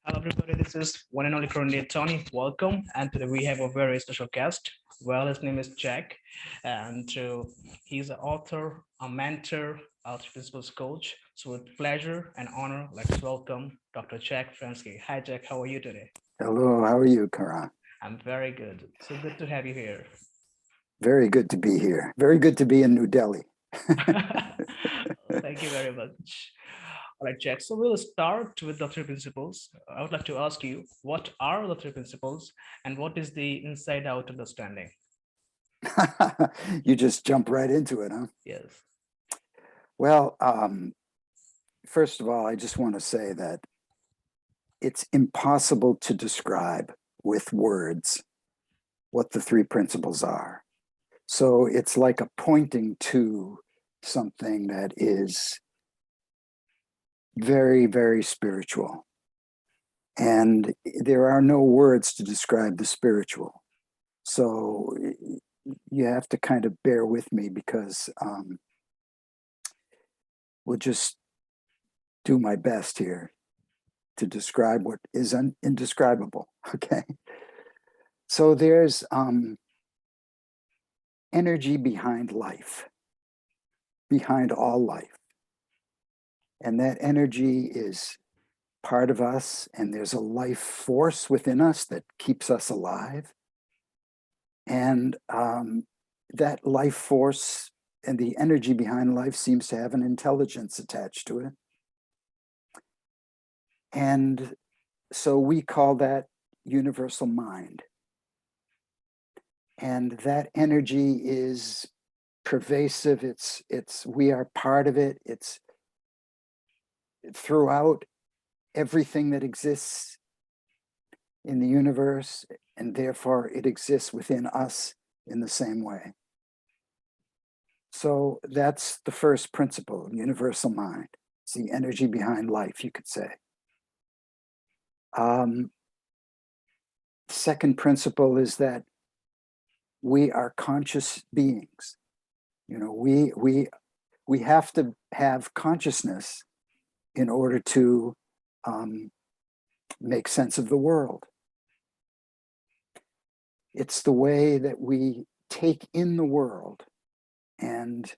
Hello, everybody. This is one and only currently Tony. Welcome. And today we have a very special guest. Well, his name is Jack, and he's an author, a mentor, a principles coach. So, with pleasure and honor, let's welcome Dr. Jack Pransky. Hi, Jack. How are you today? Hello, how are you, Karan? I'm very good. So good to have you here. Very good to be here. Very good to be in New Delhi. Thank you very much. All right, Jack. So we'll start with the three principles. I would like to ask you, what are the three principles and what is the inside out understanding? You just jump right into it, huh? Yes. Well, first of all, I just want to say that it's impossible to describe with words what the three principles are. So it's like a pointing to something that is very, very spiritual. And there are no words to describe the spiritual. So you have to kind of bear with me because we'll just do my best here to describe what is indescribable. Okay. So there's energy behind life, behind all life. And that energy is part of us, and there's a life force within us that keeps us alive. And that life force and the energy behind life seems to have an intelligence attached to it. And so we call that universal mind. And that energy is pervasive. We are part of it. It's throughout everything that exists in the universe, and therefore it exists within us in the same way. So that's the first principle, universal mind. It's the energy behind life, you could say. Second principle is that we are conscious beings. You know, we have to have consciousness in order to make sense of the world. It's the way that we take in the world and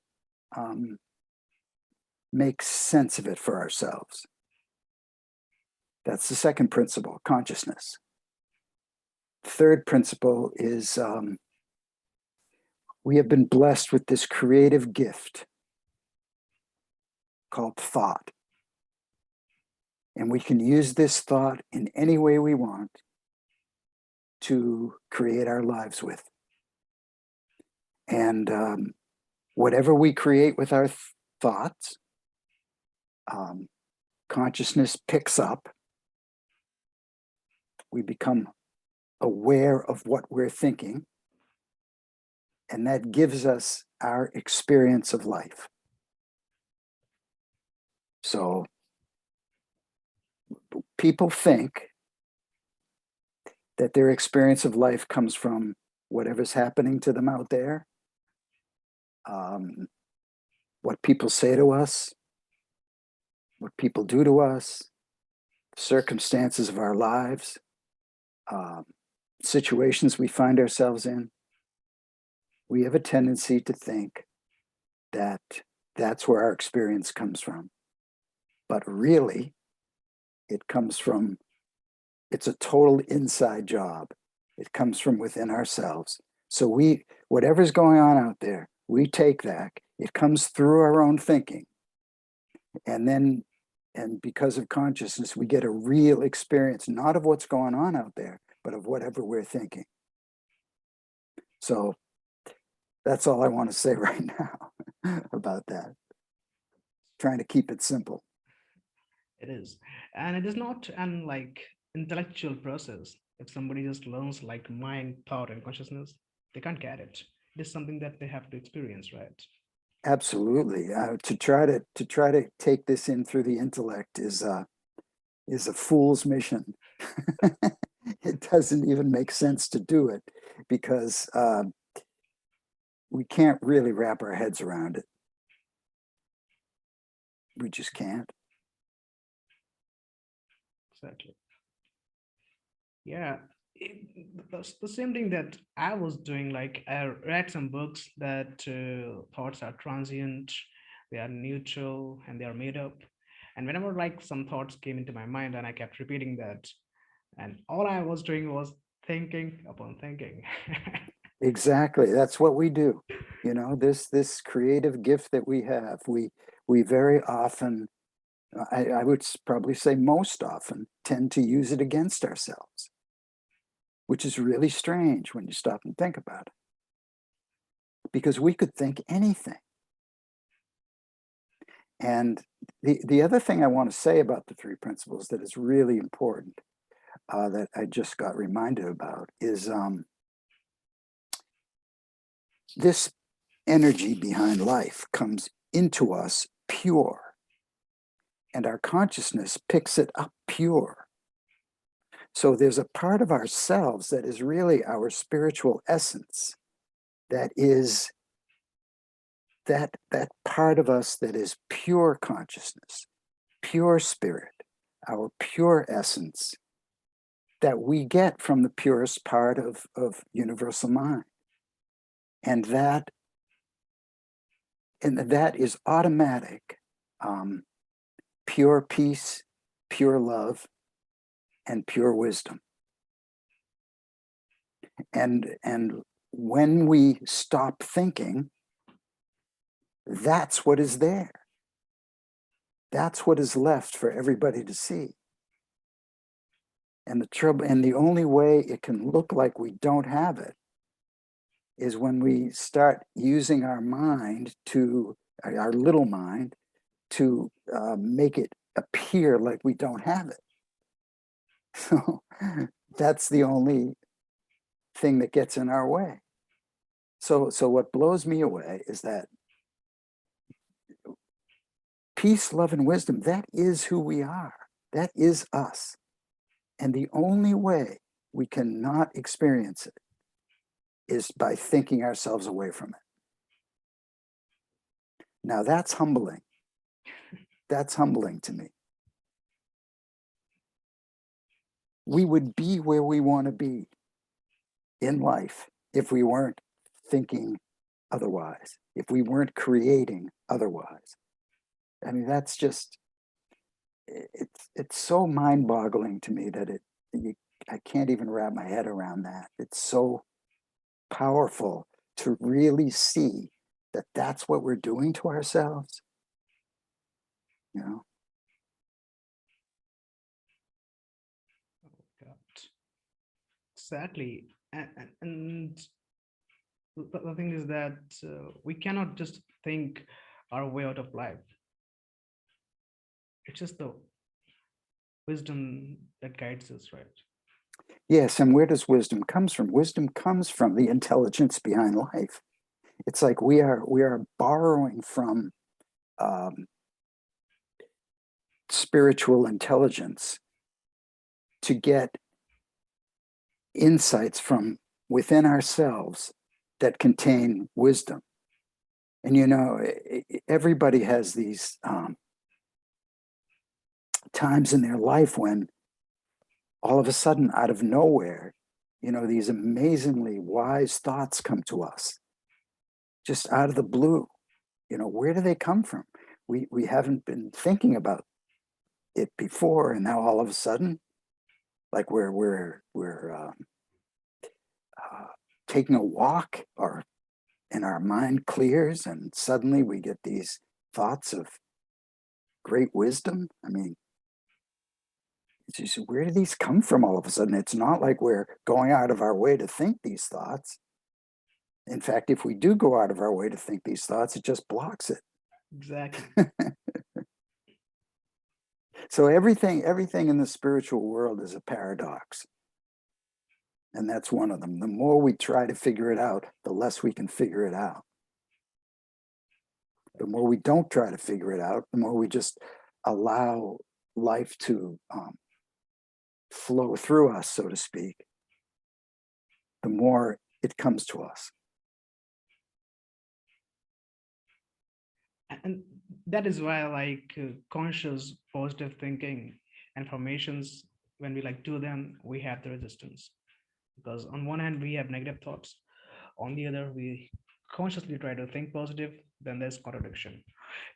make sense of it for ourselves. That's the second principle, consciousness. Third principle is we have been blessed with this creative gift called thought. And we can use this thought in any way we want to create our lives with. And whatever we create with our thoughts, consciousness picks up. We become aware of what we're thinking, and that gives us our experience of life. So people think that their experience of life comes from whatever's happening to them out there, what people say to us, what people do to us, circumstances of our lives, situations we find ourselves in. We have a tendency to think that that's where our experience comes from. But really, it's a total inside job. It comes from within ourselves. So whatever's going on out there, we take that. It comes through our own thinking. And because of consciousness, we get a real experience, not of what's going on out there, but of whatever we're thinking. So that's all I want to say right now about that. Trying to keep it simple. It is. And it is not an intellectual process. If somebody just learns like mind, thought, and consciousness, they can't get it. It is something that they have to experience, right? Absolutely. To try to take this in through the intellect is a fool's mission. It doesn't even make sense to do it because we can't really wrap our heads around it. We just can't. Exactly. Yeah, that's the same thing that I was doing. Like I read some books that thoughts are transient, they are neutral, and they are made up. And whenever like some thoughts came into my mind, and I kept repeating that, and all I was doing was thinking upon thinking. Exactly. That's what we do. You know, this creative gift that we have, we very often, I would probably say most often, tend to use it against ourselves, which is really strange when you stop and think about it, because we could think anything. And the other thing I want to say about the three principles that is really important, that I just got reminded about, is this energy behind life comes into us pure, and our consciousness picks it up pure. So there's a part of ourselves that is really our spiritual essence, that is that part of us that is pure consciousness, pure spirit, our pure essence, that we get from the purest part of universal mind. And that is automatic, pure peace, pure love, and pure wisdom. And when we stop thinking, that's what is there. That's what is left for everybody to see. And the trouble, and the only way it can look like we don't have it is when we start using our mind to, our little mind, to make it appear like we don't have it. So that's the only thing that gets in our way. So what blows me away is that peace, love, and wisdom, that is who we are. That is us. And the only way we cannot experience it is by thinking ourselves away from it. Now that's humbling. That's humbling to me. We would be where we want to be in life if we weren't thinking otherwise, if we weren't creating otherwise. I mean, that's just, it's so mind-boggling to me that I can't even wrap my head around that. It's so powerful to really see that that's what we're doing to ourselves, you know. God. Exactly. And the thing is that we cannot just think our way out of life. It's just the wisdom that guides us, right? Yes, and where does wisdom comes from? Wisdom comes from the intelligence behind life. It's like we are borrowing from um, spiritual intelligence to get insights from within ourselves that contain wisdom. And you know, everybody has these times in their life when all of a sudden, out of nowhere, you know, these amazingly wise thoughts come to us just out of the blue. You know, where do they come from? We haven't been thinking about it before, and now all of a sudden, like we're uh, taking a walk, or and our mind clears, and suddenly we get these thoughts of great wisdom. I mean, it's just, where do these come from all of a sudden? It's not like we're going out of our way to think these thoughts. In fact, if we do go out of our way to think these thoughts, it just blocks it. Exactly. So everything in the spiritual world is a paradox. And that's one of them. The more we try to figure it out, the less we can figure it out. The more we don't try to figure it out, the more we just allow life to flow through us, so to speak, the more it comes to us. And that is why, like, conscious positive thinking and formations when we like do them, we have the resistance, because on one hand we have negative thoughts, on the other we consciously try to think positive, then there's contradiction.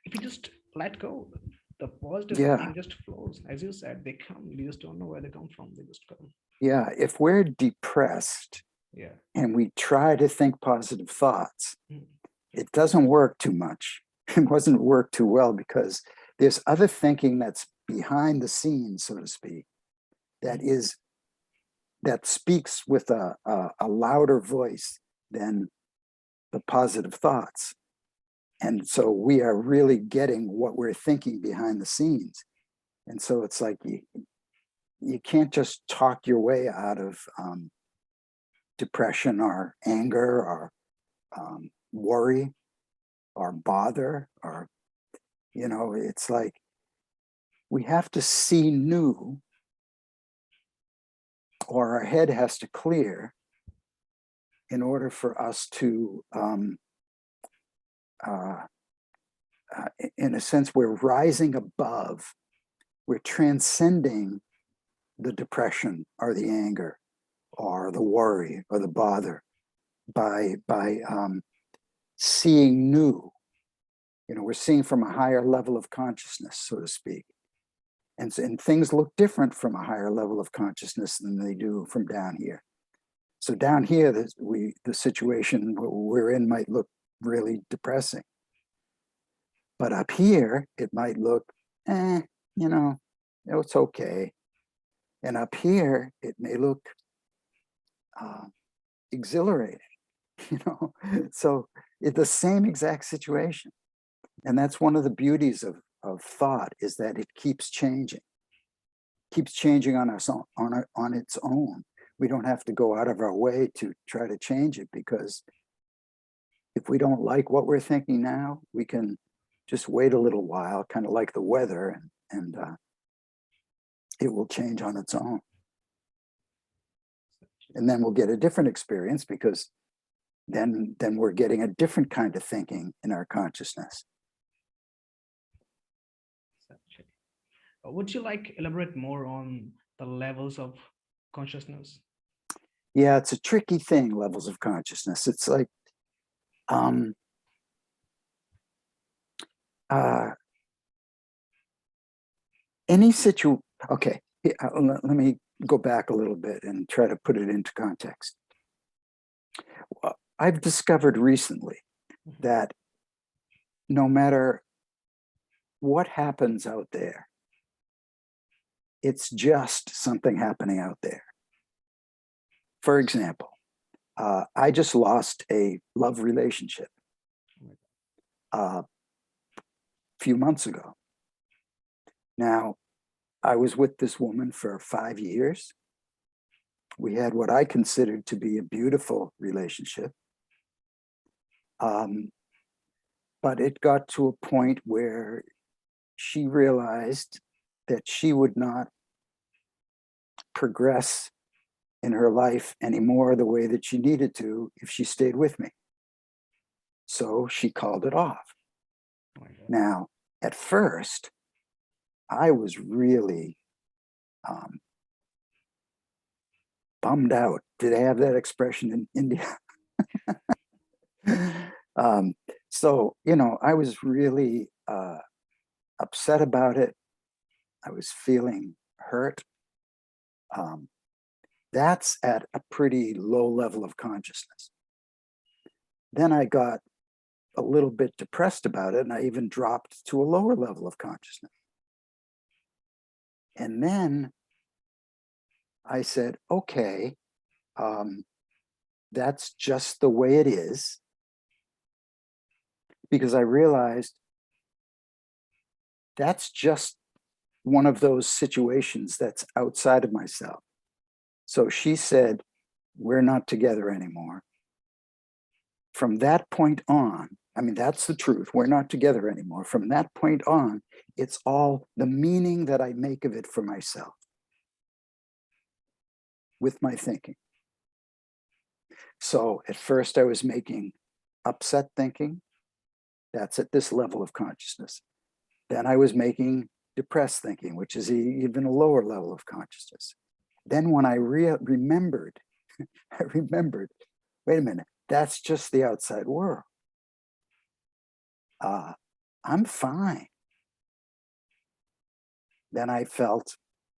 If you just let go, the positive Yeah, thing just flows. As you said, they come, you just don't know where they come from, they just come. yeah. If we're depressed Yeah. and we try to think positive thoughts, Mm. it doesn't work too much. It wasn't work too well because there's other thinking that's behind the scenes, so to speak, that Mm. is that speaks with a louder voice than the positive thoughts. And so we are really getting what we're thinking behind the scenes. And so it's like you can't just talk your way out of depression or anger or worry or bother or, it's like we have to see new, or our head has to clear in order for us to uh, in a sense, we're rising above, we're transcending the depression or the anger or the worry or the bother by seeing new. We're seeing from a higher level of consciousness, so to speak. And things look different from a higher level of consciousness than they do from down here. So down here, the situation we're in might look really depressing. But up here, it might look, it's okay. And up here, it may look uh, exhilarating, you know. So it's the same exact situation. And that's one of the beauties of thought, is that it keeps changing on us on its own. We don't have to go out of our way to try to change it, because if we don't like what we're thinking now, we can just wait a little while, kind of like the weather, and it will change on its own. And then we'll get a different experience, because then we're getting a different kind of thinking in our consciousness. Would you like elaborate more on the levels of consciousness? Yeah, it's a tricky thing, levels of consciousness. It's like uh, any situation. Okay, let me go back a little bit and try to put it into context. I've discovered recently that no matter what happens out there, it's just something happening out there. For example, I just lost a love relationship a few months ago. Now, I was with this woman for 5 years. We had what I considered to be a beautiful relationship. But it got to a point where she realized that she would not progress in her life anymore the way that she needed to if she stayed with me. So she called it off. Oh my God. Now, at first, I was really bummed out. Did they have that expression in India? So, I was really upset about it. I was feeling hurt. That's at a pretty low level of consciousness. Then I got a little bit depressed about it, and I even dropped to a lower level of consciousness. And then I said, okay, that's just the way it is, because I realized that's just one of those situations that's outside of myself. So she said, we're not together anymore. From that point on, I mean, that's the truth. We're not together anymore. From that point on, it's all the meaning that I make of it for myself with my thinking. So at first I was making upset thinking. That's at this level of consciousness. Then I was making depressed thinking, which is even a lower level of consciousness. Then when I remembered, I remembered, wait a minute, that's just the outside world. I'm fine. Then I felt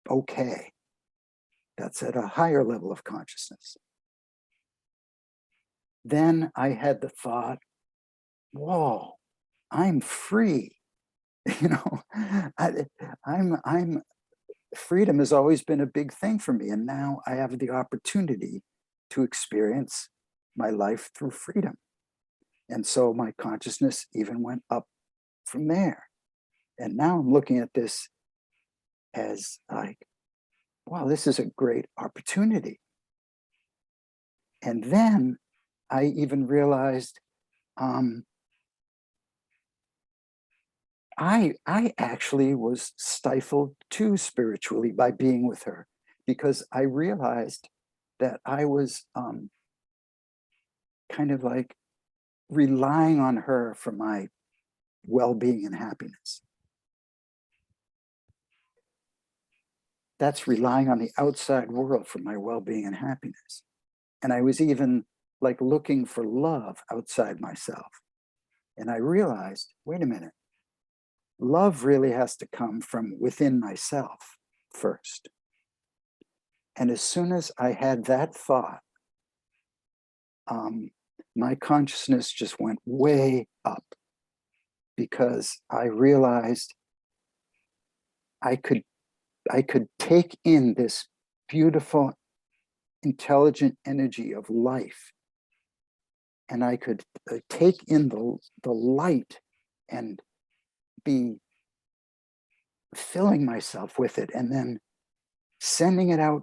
okay. That's at a higher level of consciousness. Then I had the thought, whoa, I'm free. You know, I'm freedom has always been a big thing for me. And now I have the opportunity to experience my life through freedom. And so my consciousness even went up from there. And now I'm looking at this as like, wow, this is a great opportunity. And then I even realized I actually was stifled too spiritually by being with her, because I realized that I was kind of like relying on her for my well-being and happiness. That's relying on the outside world for my well-being and happiness. And I was even like looking for love outside myself. And I realized, wait a minute, love really has to come from within myself first. And as soon as I had that thought, my consciousness just went way up, because I realized I could take in this beautiful, intelligent energy of life, and I could take in the light and be filling myself with it, and then sending it out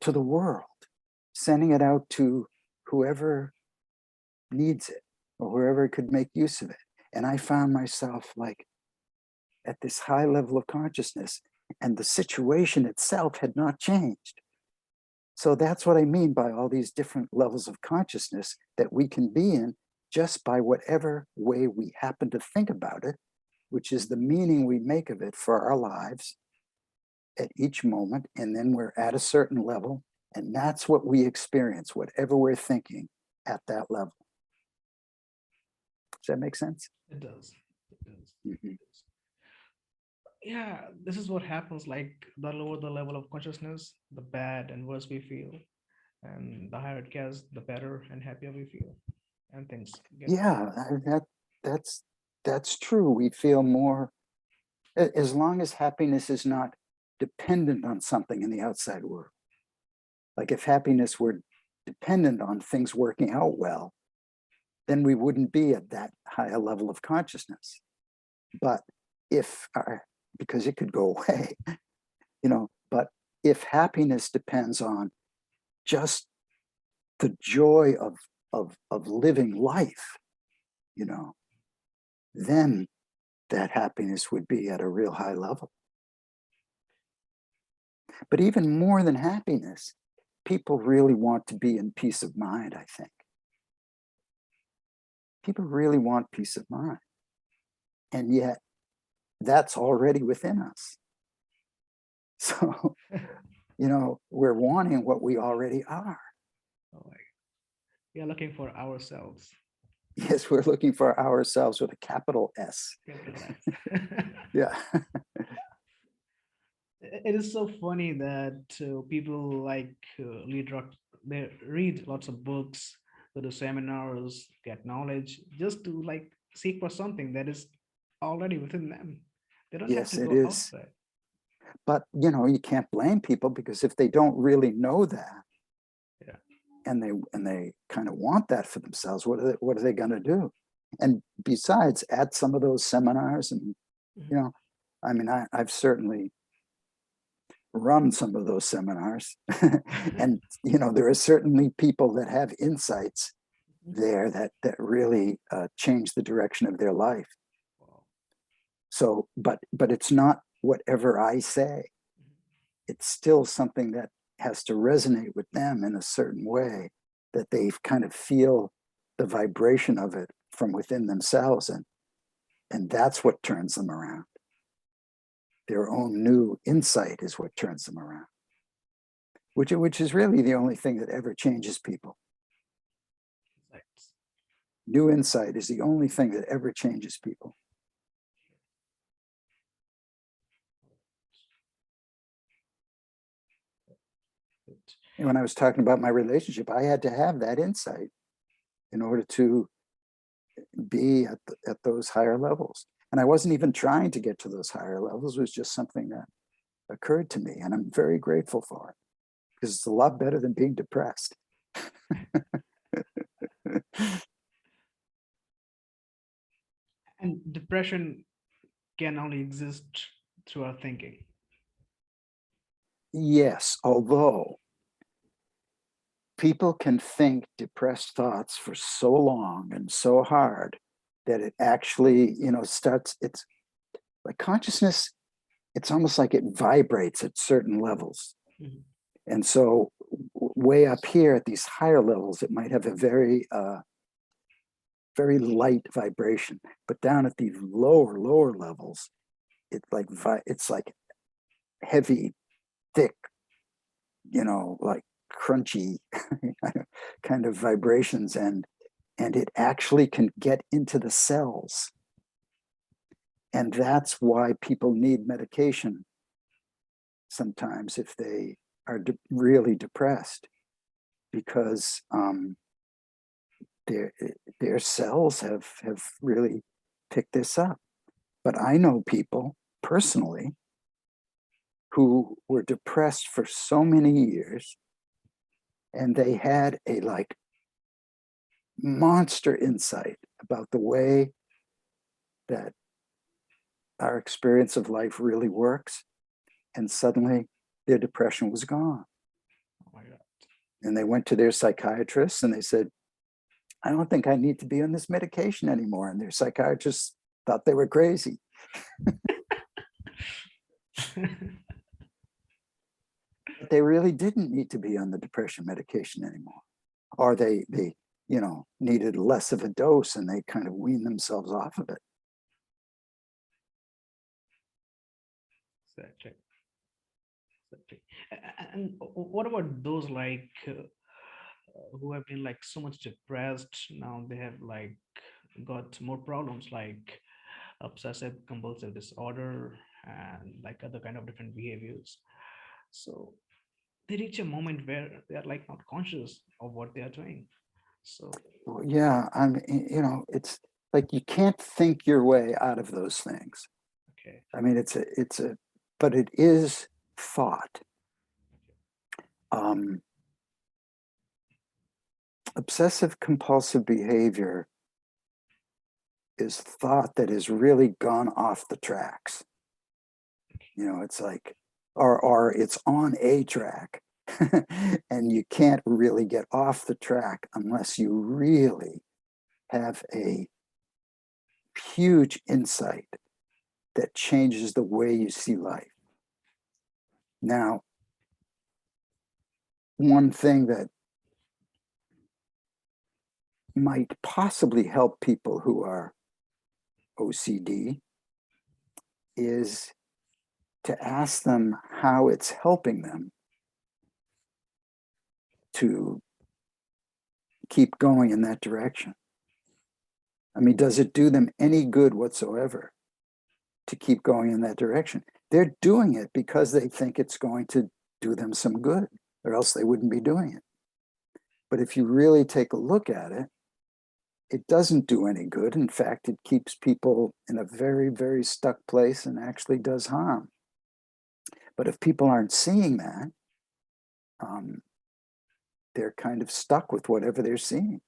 to the world, sending it out to whoever needs it or whoever could make use of it. And I found myself like at this high level of consciousness, and the situation itself had not changed. So that's what I mean by all these different levels of consciousness that we can be in just by whatever way we happen to think about it, which is the meaning we make of it for our lives at each moment. And then we're at a certain level, and that's what we experience, whatever we're thinking at that level. Does that make sense? It does. It does. Mhm. Yeah, this is what happens. Like the lower the level of consciousness, the bad and worse we feel, and the higher it gets, the better and happier we feel, and things get. Yeah, that's true. We feel more, as long as happiness is not dependent on something in the outside world. Like if happiness were dependent on things working out well, then we wouldn't be at that high a level of consciousness. But if because it could go away, but if happiness depends on just the joy of living life, then that happiness would be at a real high level. But even more than happiness, people really want to be in peace of mind, I think. People really want peace of mind. And yet that's already within us. So, we're wanting what we already are. Oh, like, we are looking for ourselves. Yes, we're looking for ourselves with a capital S. Capital S. Yeah. It is so funny that people like they read lots of books, go to seminars, get knowledge, just to like seek for something that is already within them. They don't have Yes, to it go is. outside. But, you can't blame people, because if they don't really know that, Yeah. and they kind of want that for themselves, what are they going to do? And besides, at some of those seminars, and Mhm. I mean, I've certainly run some of those seminars, and there are certainly people that have insights there that really change the direction of their life. Wow. So, but it's not whatever I say. It's still something that has to resonate with them in a certain way, that they kind of feel the vibration of it from within themselves, and that's what turns them around. their own new insight is what turns them around, which is really the only thing that ever changes people. Right. New insight is the only thing that ever changes people. And when I was talking about my relationship, I had to have that insight in order to be at those higher levels. And I wasn't even trying to get to those higher levels. It was just something that occurred to me. And I'm very grateful for it because it's a lot better than being depressed. And depression can only exist through our thinking. Yes, although people can think depressed thoughts for so long and so hard that it actually, starts, it's like consciousness, it's almost like it vibrates at certain levels. Mhm. And so way up here at these higher levels, it might have a very, very light vibration, but down at these lower levels, it's like heavy, thick, like crunchy kind of vibrations, and it actually can get into the cells. And that's why people need medication sometimes if they are really depressed, because their cells have really picked this up. But I know people personally who were depressed for so many years, and they had a like monster insight about the way that our experience of life really works, and suddenly their depression was gone. Oh my God. And they went to their psychiatrist and they said, I don't think I need to be on this medication anymore. And their psychiatrist thought they were crazy. But they really didn't need to be on the depression medication anymore. Or they needed less of a dose and they kind of weaned themselves off of it. Exactly. Exactly. And what about those like who have been like so much depressed? Now they have like got more problems like obsessive compulsive disorder and like other kind of different behaviors. So they reach a moment where they are like not conscious of what they are doing. So Well, yeah, it's like you can't think your way out of those things. okay. I mean, but it is thought. Obsessive compulsive behavior is thought that has really gone off the tracks. It's like, or it's on a track and you can't really get off the track unless you really have a huge insight that changes the way you see life. Now, one thing that might possibly help people who are OCD is to ask them how it's helping them to keep going in that direction. I mean, does it do them any good whatsoever to keep going in that direction? They're doing it because they think it's going to do them some good, or else they wouldn't be doing it. But if you really take a look at it, it doesn't do any good. In fact, it keeps people in a very, very stuck place and actually does harm. But if people aren't seeing that, they're kind of stuck with whatever they're seeing.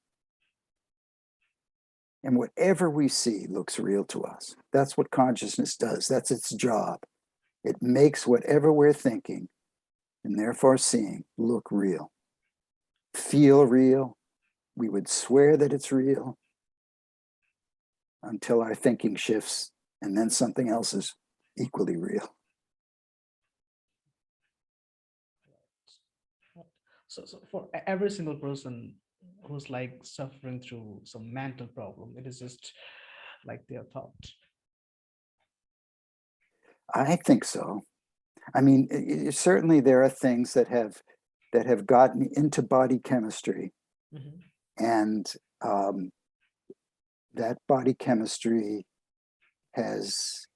And whatever we see looks real to us. That's what consciousness does. That's its job. It makes whatever we're thinking and therefore seeing look real, feel real. We would swear that it's real until our thinking shifts, and then something else is equally real. So for every single person who's like suffering through some mental problem, it is just like their thought. I think so. I mean, certainly there are things that have gotten into body chemistry, Mhm. and that body chemistry has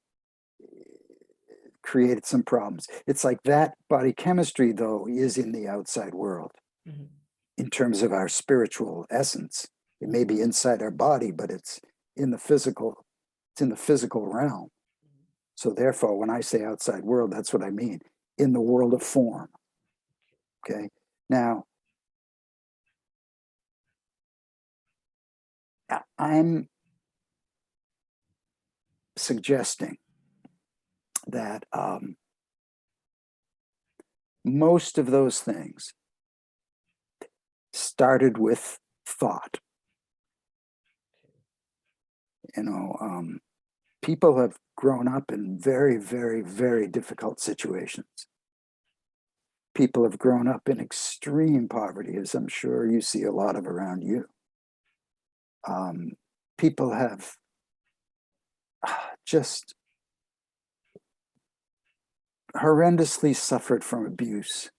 created some problems. It's like that body chemistry, though, is in the outside world Mhm. in terms of our spiritual essence. It may Mhm. be inside our body, but in the physical, it's in the physical realm. So therefore, when I say outside world, that's what I mean. In the world of form. Okay. Now, I'm suggesting that most of those things started with thought. You know, people have grown up in very, very, very difficult situations. People have grown up in extreme poverty, as I'm sure you see a lot of around you. People have just horrendously suffered from abuse.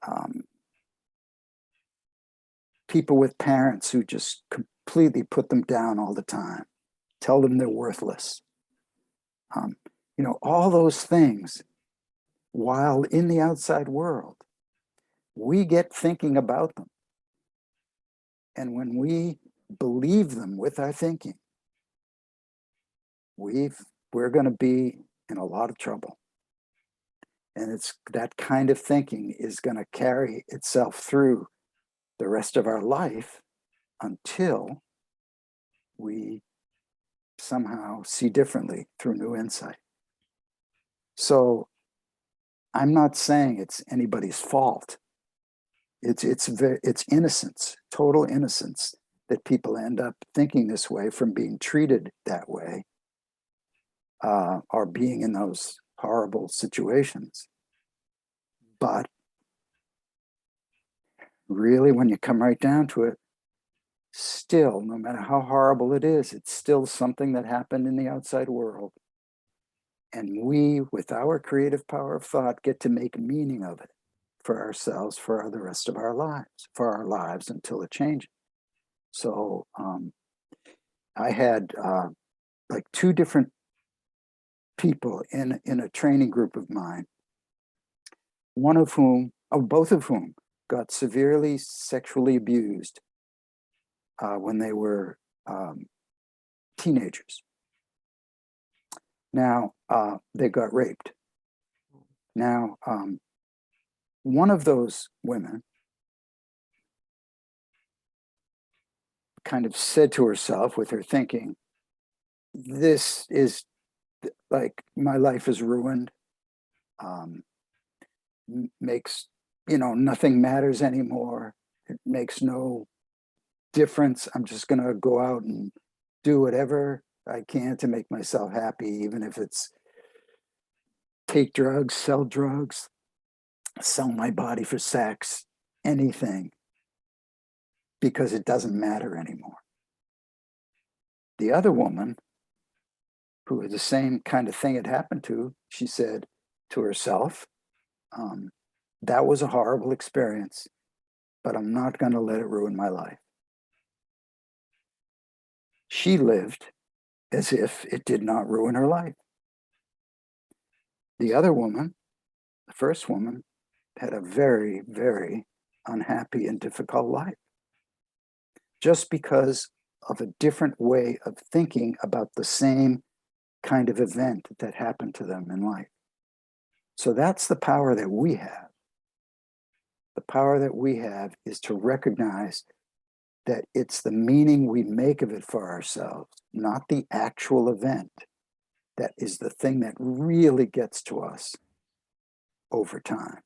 Um, People with parents who just completely put them down all the time, tell them they're worthless. Um, all those things, while in the outside world, we get thinking about them. And when we believe them with our thinking, we're going to be in a lot of trouble. And it's that kind of thinking is going to carry itself through the rest of our life until we somehow see differently through new insight. So I'm not saying it's anybody's fault. It's innocence, total innocence, that people end up thinking this way from being treated that way, or being in those horrible situations. But really, when you come right down to it, still, no matter how horrible it is, it's still something that happened in the outside world. And we, with our creative power of thought, get to make meaning of it for ourselves, for the rest of our lives until it changes. So I had like two different people in a training group of mine, both of whom got severely sexually abused when they were teenagers. Now, they got raped. Now, one of those women kind of said to herself, with her thinking, this is like, my life is ruined. Um, Makes, nothing matters anymore. It makes no difference. I'm just going to go out and do whatever I can to make myself happy, even if it's take drugs, sell my body for sex, anything, because it doesn't matter anymore. The other woman, who the same kind of thing had happened to, she said to herself, that was a horrible experience, but I'm not going to let it ruin my life. She lived as if it did not ruin her life. The other woman, the first woman, had a very, very unhappy and difficult life, just because of a different way of thinking about the same kind of event that happened to them in life. So that's the power that we have. The power that we have is to recognize that it's the meaning we make of it for ourselves, not the actual event, that is the thing that really gets to us over time.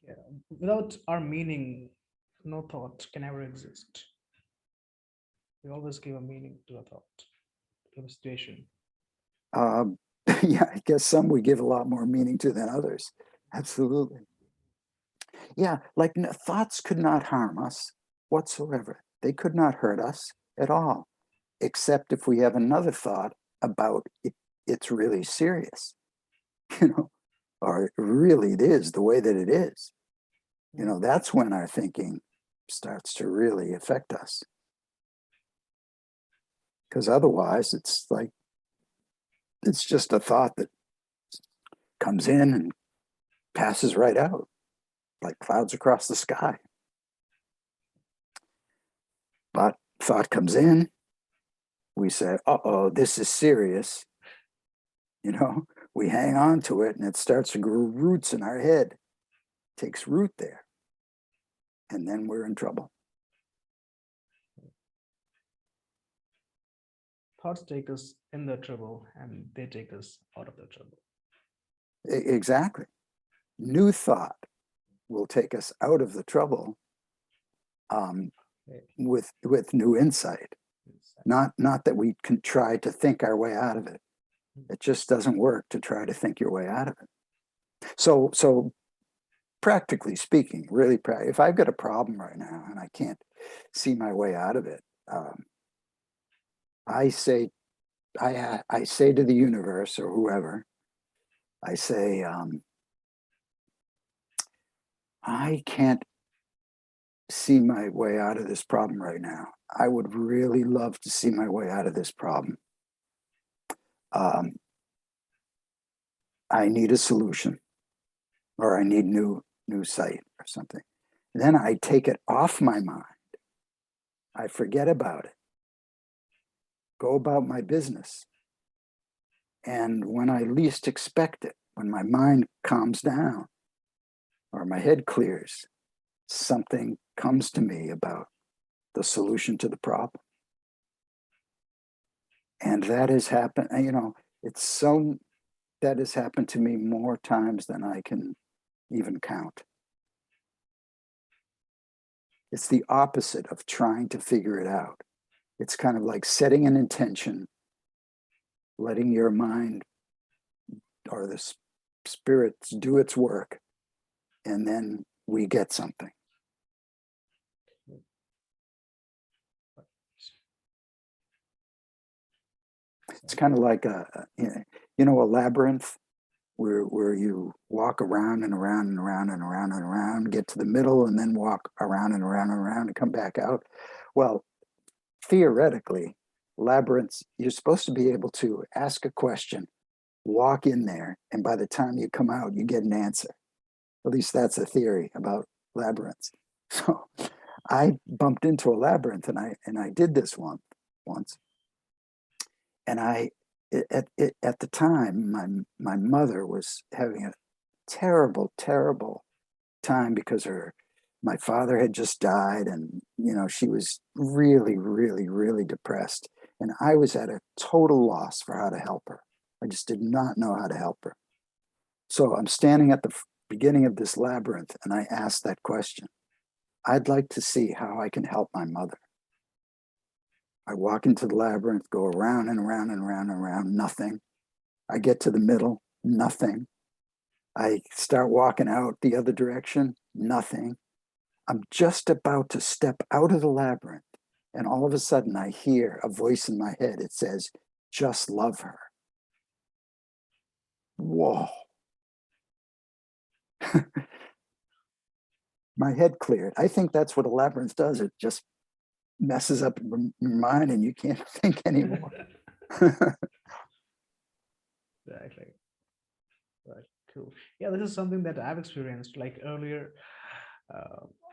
Yeah. Without our meaning, no thought can ever exist. We always give a meaning to a thought, to a situation. Um, yeah, I guess some we give a lot more meaning to than others. Absolutely. Yeah, like thoughts could not harm us whatsoever. They could not hurt us. at all, except if we have another thought about it's really serious, or really it is the way that it is. That's when our thinking starts to really affect us. Because otherwise, it's like, it's just a thought that comes in and passes right out, like clouds across the sky. But thought comes in, we say, uh-oh, this is serious. We hang on to it and it starts to grow roots in our head, takes root there. And then we're in trouble. Thoughts take us in the trouble and they take us out of the trouble. Exactly. New thought will take us out of the trouble with new insight. Not that we can try to think our way out of it. It just doesn't work to try to think your way out of it. So practically speaking, really, if I've got a problem right now and I can't see my way out of it, I say to the universe or whoever, I say, I can't see my way out of this problem right now. I would really love to see my way out of this problem. I need a solution, or I need new sight or something. Then I take it off my mind. I forget about it. Go about my business. And when I least expect it, when my mind calms down or my head clears, something comes to me about the solution to the problem. And that has happened, that has happened to me more times than I can even count. It's the opposite of trying to figure it out. It's kind of like setting an intention, letting your mind or the spirit do its work, and then we get something. It's kind of like a labyrinth where you walk around and around and around and around and around, get to the middle, and then walk around and around and around and come back out. Well, theoretically, labyrinths, you're supposed to be able to ask a question, walk in there, and by the time you come out, you get an answer. At least that's a theory about labyrinths. So I bumped into a labyrinth, and I did this once. And at the time, my mother was having a terrible, terrible time because my father had just died, and she was really, really, really depressed. And I was at a total loss for how to help her. I just did not know how to help her. So I'm standing at the beginning of this labyrinth, and I asked that question. I'd like to see how I can help my mother. I walk into the labyrinth, go around and around and around and around, nothing. I get to the middle, nothing. I start walking out the other direction, nothing. I'm just about to step out of the labyrinth, and all of a sudden I hear a voice in my head. It says, just love her. Whoa. My head cleared. I think that's what a labyrinth does. It just messes up your mind and you can't think anymore. Exactly. Right. Cool. Yeah, this is something that I've experienced. Like earlier,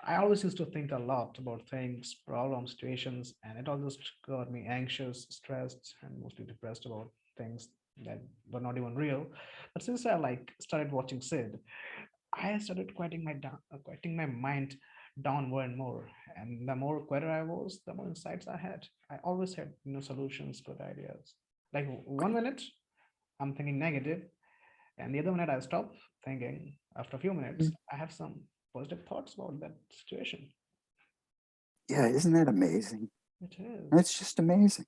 I always used to think a lot about things, problems, situations, and it all just got me anxious, stressed, and mostly depressed about things that were not even real. But since I started watching Sid, I started quieting my mind down more and more. And the more quieter I was, the more insights I had. I always had solutions, good ideas. Like 1 minute, I'm thinking negative, and the other minute I stop thinking. After a few minutes, I have some positive thoughts about that situation. Yeah, isn't that amazing? It is. It's just amazing.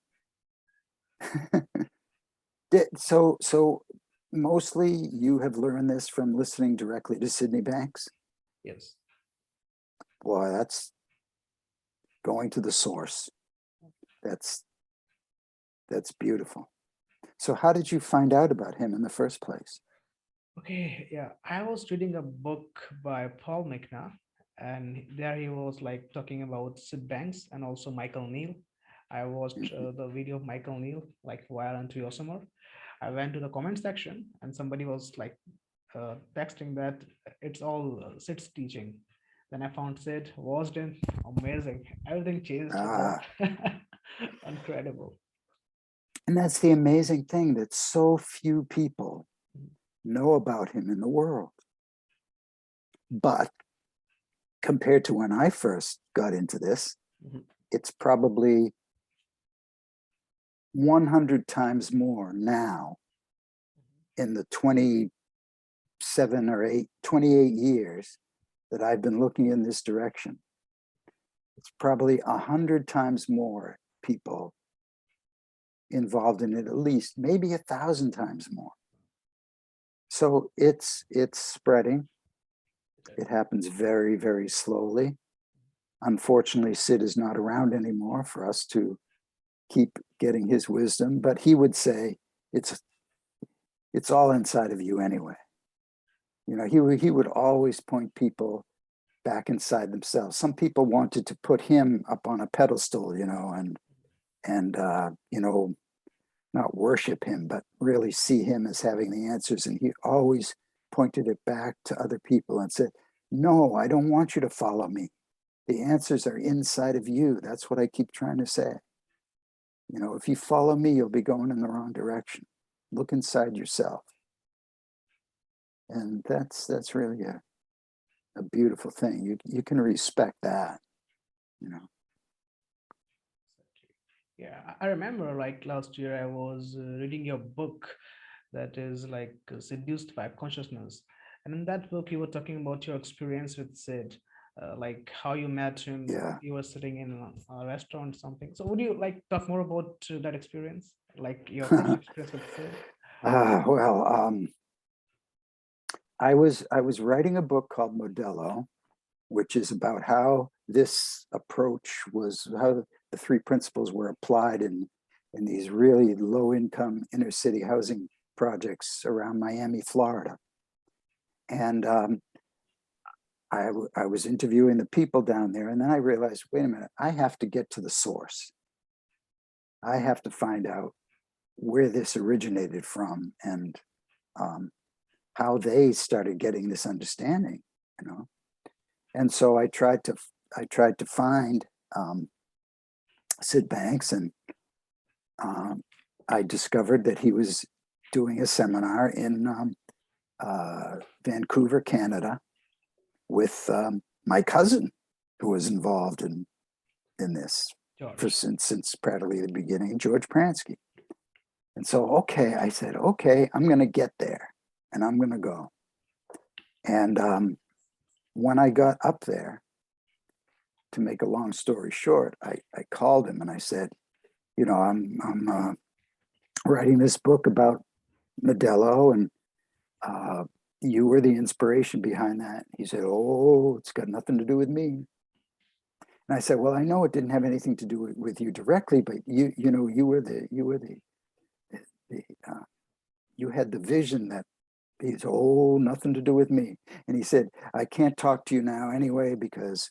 So mostly you have learned this from listening directly to Sydney Banks? Yes. Boy, that's going to the source. That's beautiful. So how did you find out about him in the first place? Okay, yeah, I was reading a book by Paul McNair, and there he was like talking about Sid Banks and also Michael Neal. I watched Mhm. the video of Michael Neal like while into your summer. I went to the comment section and somebody was like texting that it's all Sid's teaching. Then I found Sid, watched him, amazing. Everything changed with that. Ah, Incredible. and that's the amazing thing that so few people Mhm. know about him in the world. But compared to when I first got into this, Mhm. it's probably 100 times more now in the 27 or 28 years that I've been looking in this direction. It's probably 100 times more people involved in it, at least maybe 1,000 times more. So it's spreading. It happens very, very slowly. Unfortunately, Sid is not around anymore for us to keep getting his wisdom, but he would say it's all inside of you anyway. You know, he would always point people back inside themselves. Some people wanted to put him up on a pedestal, you know, and you know, not worship him, but really see him as having the answers. And he always pointed it back to other people and said, "No, I don't want you to follow me. The answers are inside of you." That's what I keep trying to say. You know, if you follow me, you'll be going in the wrong direction. Look inside yourself. And that's really a beautiful thing. You can respect that, you know. Yeah, I remember like last year I was reading your book that is like Seduced by Consciousness. And in that book, you were talking about your experience with Sid, like how you met him. Yeah. You were sitting in a restaurant, something. So, would you like talk more about that experience, like your first experience with Sid? Well, I was writing a book called Modello, which is about how this approach was, how the three principles were applied in these really low income inner city housing projects around Miami, Florida. And I was interviewing the people down there, and then I realized, wait a minute, I have to get to the source. I have to find out where this originated from and how they started getting this understanding, you know. And so I tried to find Sid Banks, and I discovered that he was doing a seminar in Vancouver, Canada, with my cousin, who was involved in this for George. since practically the beginning, George Pransky. And so, okay, I said, okay, I'm going to get there, and I'm going to go. And when I got up there, to make a long story short, I called him and I said, you know, I'm writing this book about Modello, and you were the inspiration behind that. He said, "Oh, it's got nothing to do with me." And I said, "Well, I know it didn't have anything to do with you directly, but you know, the you had the vision that." He's, "Oh, nothing to do with me." And he said, "I can't talk to you now anyway because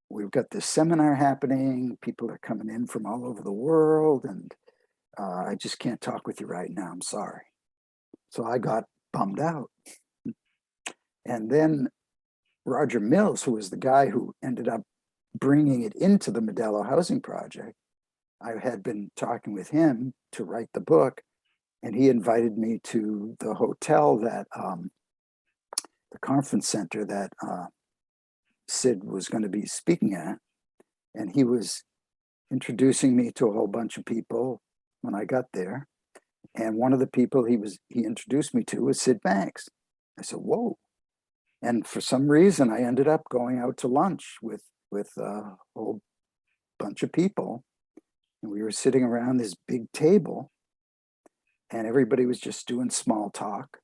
we've got this seminar happening. People are coming in from all over the world, and I just can't talk with you right now. I'm sorry." So I got bummed out. And then Roger Mills, who was the guy who ended up bringing it into the Modello housing project, I had been talking with him to write the book, and he invited me to the hotel that the conference center that Sid was going to be speaking at. And he was introducing me to a whole bunch of people when I got there. And one of the people he introduced me to was Sid Banks. I said, "Whoa." And for some reason, I ended up going out to lunch with a whole bunch of people. And we were sitting around this big table, and everybody was just doing small talk.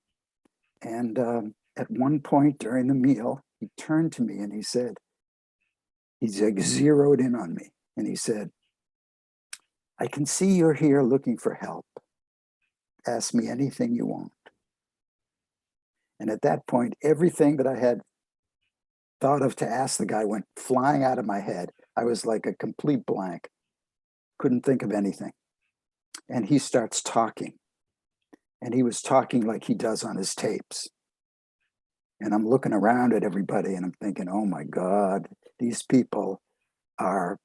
And at one point during the meal, he turned to me and he said, he's like zeroed in on me. And he said, I can see you're here looking for help. Ask me anything you want. And at that point, everything that I had thought of to ask the guy went flying out of my head. I was like a complete blank. Couldn't think of anything. And he starts talking. And he was talking like he does on his tapes. And I'm looking around at everybody and I'm thinking, oh my God, these people are,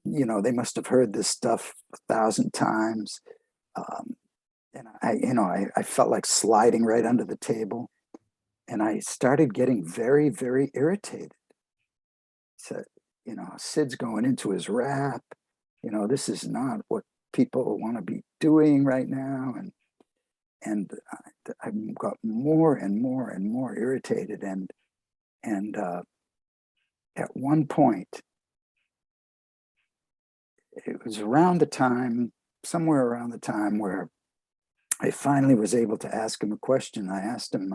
they must have heard this stuff 1,000 times. And I felt like sliding right under the table. And I started getting very, very irritated. So, Sid's going into his rap. This is not what people want to be doing right now. And I got more and more and more irritated. And at one point, it was somewhere around the time where I finally was able to ask him a question. I asked him,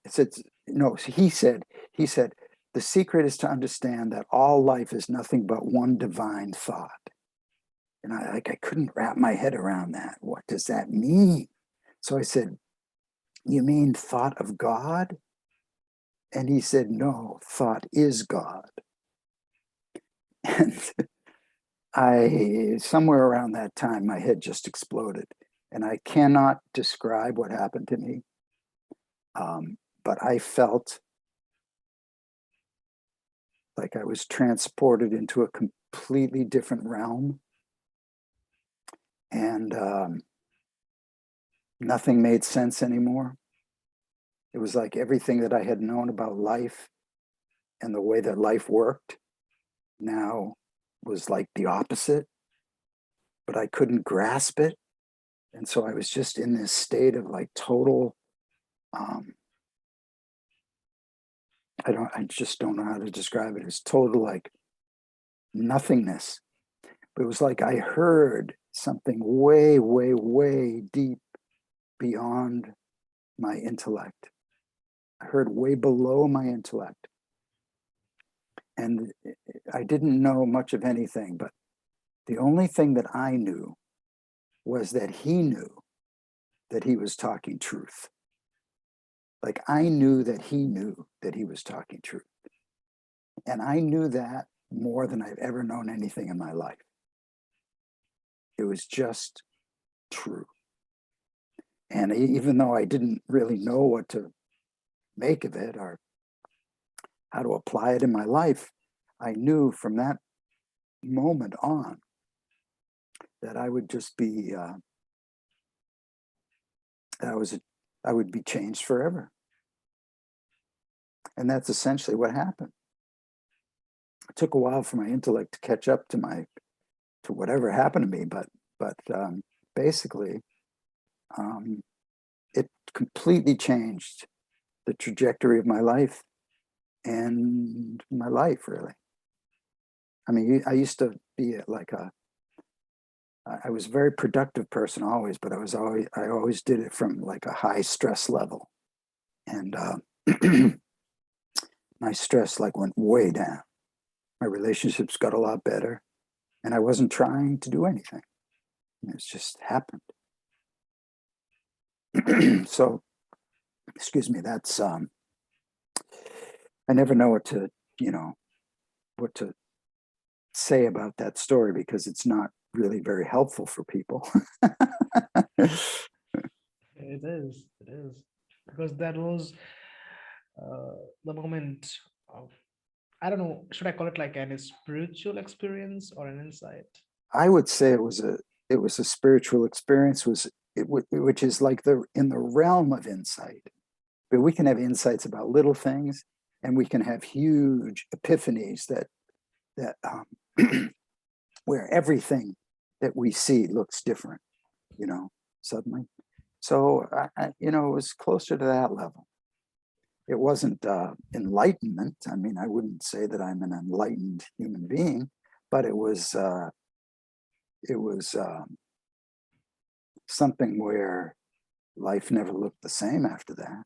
he said, the secret is to understand that all life is nothing but one divine thought. And I couldn't wrap my head around that. What does that mean? So I said, you mean thought of God? And he said, no, thought is God. And somewhere around that time, my head just exploded. And I cannot describe what happened to me. But I felt like I was transported into a completely different realm. And nothing made sense anymore. It was like everything that I had known about life and the way that life worked now was like the opposite, but I couldn't grasp it. And so I was just in this state of like total, I just don't know how to describe it. It's total like nothingness. But it was like I heard something way, way, way deep beyond my intellect. I heard way below my intellect. And I didn't know much of anything, but the only thing that I knew was that he knew that he was talking truth. Like I knew that he knew that he was talking truth. And I knew that more than I've ever known anything in my life. It was just true. And even though I didn't really know what to make of it or how to apply it in my life, I knew from that moment on that I would just be, I would be changed forever. And that's essentially what happened. It took a while for my intellect to catch up to whatever happened to me, but basically, it completely changed the trajectory of my life and my life, really. I mean, I used to be I was a very productive person always, but I always did it from like a high stress level. And my stress like went way down. My relationships got a lot better and I wasn't trying to do anything. It just happened. So, excuse me, that's, I never know what to say about that story because it's not really very helpful for people. It is. It is. Because that was the moment of, I don't know, should I call it like an spiritual experience or an insight? I would say it was a spiritual experience, which is like in the realm of insight. But we can have insights about little things, and we can have huge epiphanies that where everything that we see looks different, suddenly. So it was closer to that level. It wasn't enlightenment. I mean, I wouldn't say that I'm an enlightened human being, but it was something where life never looked the same after that.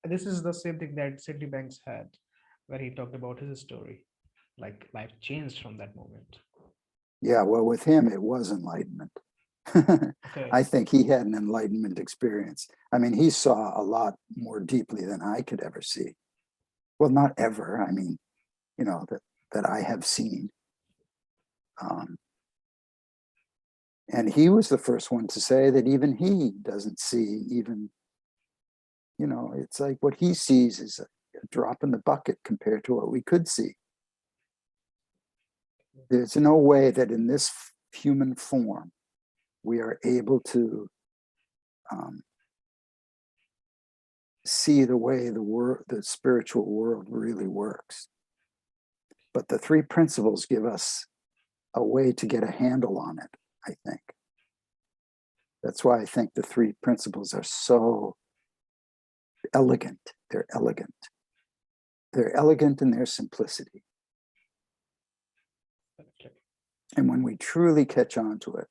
this is the same thing that Sidney Banks had, where he talked about his story, like life changed from that moment. Yeah, well, with him, it was enlightenment. Okay. I think he had an enlightenment experience. I mean, he saw a lot more deeply than I could ever see. Well, not ever. I mean, that I have seen. Um, and he was the first one to say that even he doesn't see even, it's like what he sees is a drop in the bucket compared to what we could see. There's no way that in this human form we are able to see the way the spiritual world really works. But the three principles give us a way to get a handle on it, I think. That's why I think the three principles are so elegant. They're elegant. They're elegant in their simplicity. Okay. And when we truly catch on to it,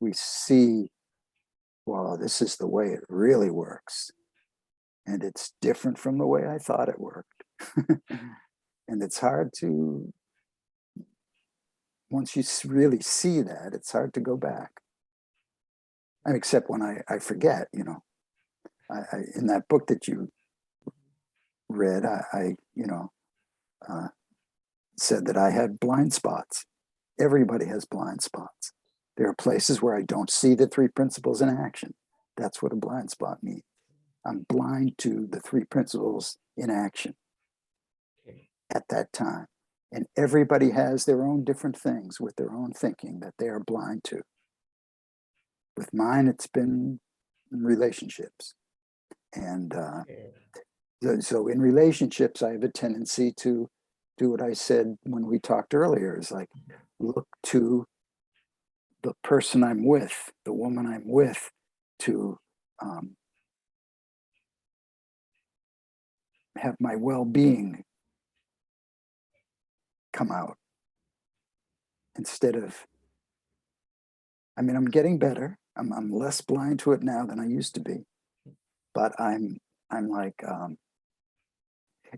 we see, well, this is the way it really works. And it's different from the way I thought it worked. And it's hard to, once you really see that, it's hard to go back. Except when I forget, in that book that you read, I said that I had blind spots. Everybody has blind spots. There are places where I don't see the three principles in action. That's what a blind spot means. I'm blind to the three principles in action Okay. at that time. And everybody has their own different things with their own thinking that they are blind to. With mine, it's been relationships. And so in relationships, I have a tendency to do what I said when we talked earlier, is like look to the person I'm with, the woman I'm with, to have my well-being come out instead of, I'm getting better. I'm less blind to it now than I used to be, but I'm like,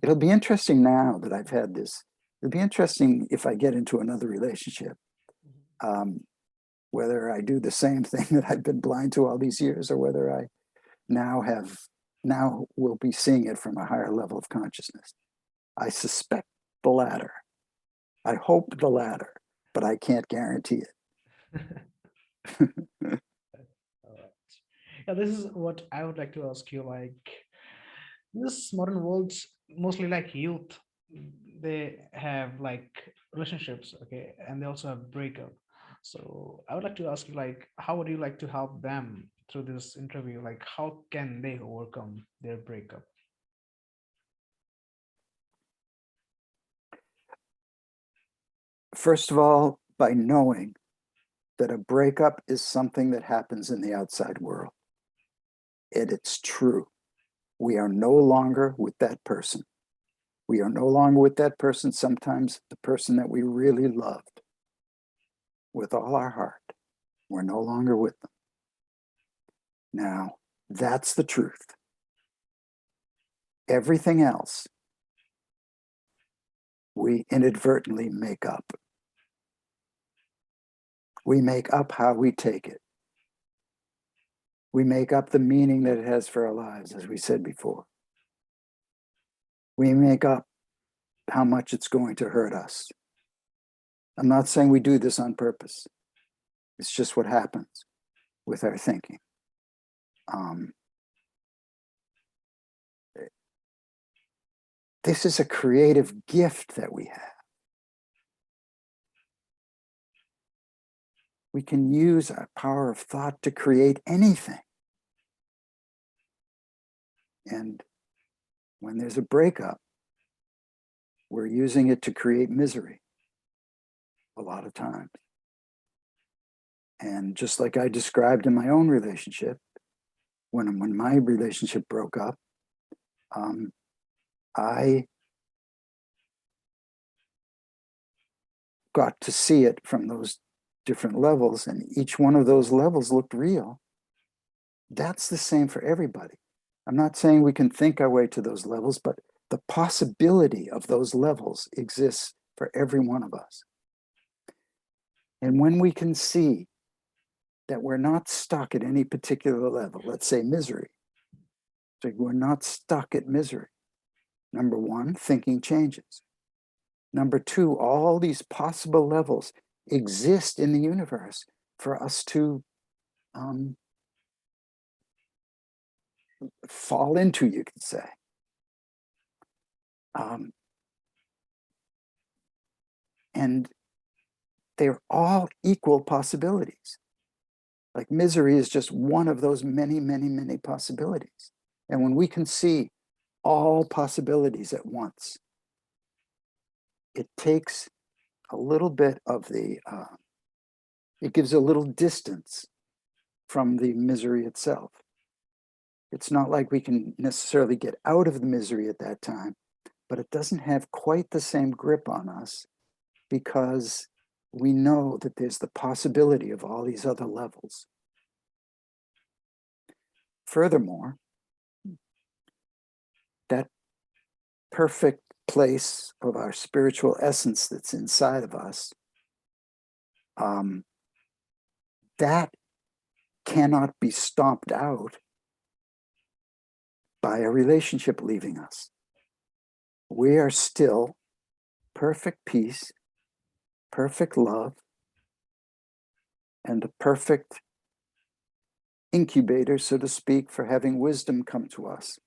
it'll be interesting now that I've had this. It'll be interesting if I get into another relationship, whether I do the same thing that I've been blind to all these years, or whether I now will be seeing it from a higher level of consciousness. I suspect the latter. I hope the latter, but I can't guarantee it. All right. Yeah, this is what I would like to ask you. Like, this modern world, mostly like youth, they have like relationships, okay, and they also have breakup. So I would like to ask you, like, how would you like to help them through this interview? Like, how can they overcome their breakup? First of all, by knowing that a breakup is something that happens in the outside world. It's true. We are no longer with that person. We are no longer with that person, sometimes the person that we really loved with all our heart. We're no longer with them. Now, that's the truth. Everything else, we inadvertently make up. We make up how we take it. We make up the meaning that it has for our lives, as we said before. We make up how much it's going to hurt us. I'm not saying we do this on purpose. It's just what happens with our thinking. This is a creative gift that we have. We can use our power of thought to create anything. And when there's a breakup, we're using it to create misery a lot of times. And just like I described in my own relationship, when my relationship broke up, I got to see it from those different levels, and each one of those levels looked real. That's the same for everybody. I'm not saying we can think our way to those levels, but the possibility of those levels exists for every one of us. And when we can see that we're not stuck at any particular level, let's say misery, so we're not stuck at misery. Number one, thinking changes. Number two, all these possible levels exist in the universe for us to fall into, you could say. And they're all equal possibilities. Like misery is just one of those many, many, many possibilities. And when we can see all possibilities at once, it takes a little bit of the, it gives a little distance from the misery itself. It's not like we can necessarily get out of the misery at that time, but it doesn't have quite the same grip on us because we know that there's the possibility of all these other levels. Furthermore, that perfect place of our spiritual essence that's inside of us, that cannot be stomped out by a relationship leaving us. We are still perfect peace, perfect love, and the perfect incubator, so to speak, for having wisdom come to us.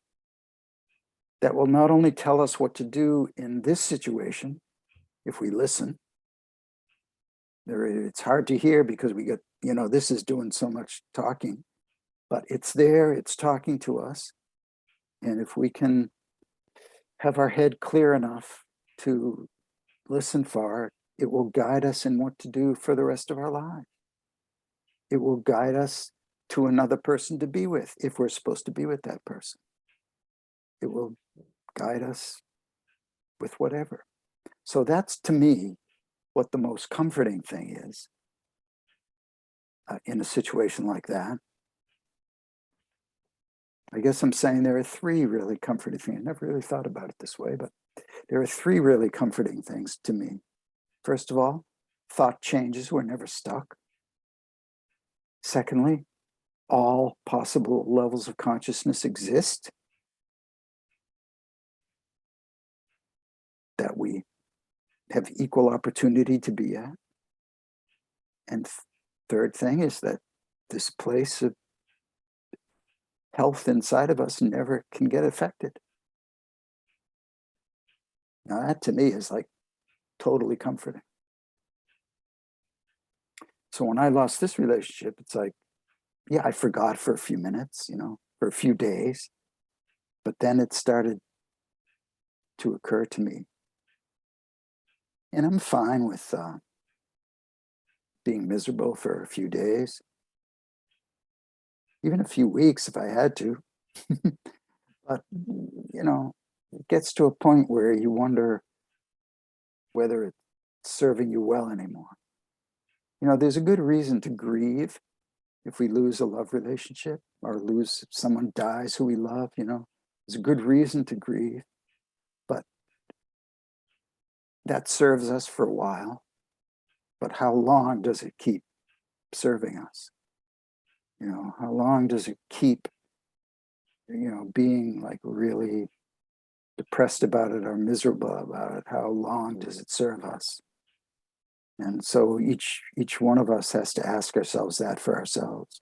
That will not only tell us what to do in this situation, if we listen. It's hard to hear because we get, this is doing so much talking, but it's there, it's talking to us. And if we can have our head clear enough to listen for, it will guide us in what to do for the rest of our lives. It will guide us to another person to be with, if we're supposed to be with that person. It will guide us with whatever. So that's, to me, what the most comforting thing is in a situation like that. I guess I'm saying there are three really comforting things. I never really thought about it this way, but there are three really comforting things to me. First of all, thought changes, we're never stuck. Secondly, all possible levels of consciousness exist that we have equal opportunity to be at. And third thing is that this place of health inside of us never can get affected. Now that to me is like totally comforting. So when I lost this relationship, it's like, yeah, I forgot for a few minutes, for a few days, but then it started to occur to me. And I'm fine with being miserable for a few days, even a few weeks if I had to. But, it gets to a point where you wonder whether it's serving you well anymore. There's a good reason to grieve if we lose a love relationship or lose someone dies who we love, there's a good reason to grieve, but that serves us for a while. But how long does it keep serving us? How long does it keep, being like really depressed about it or miserable about it? How long does it serve us? And so each one of us has to ask ourselves that for ourselves.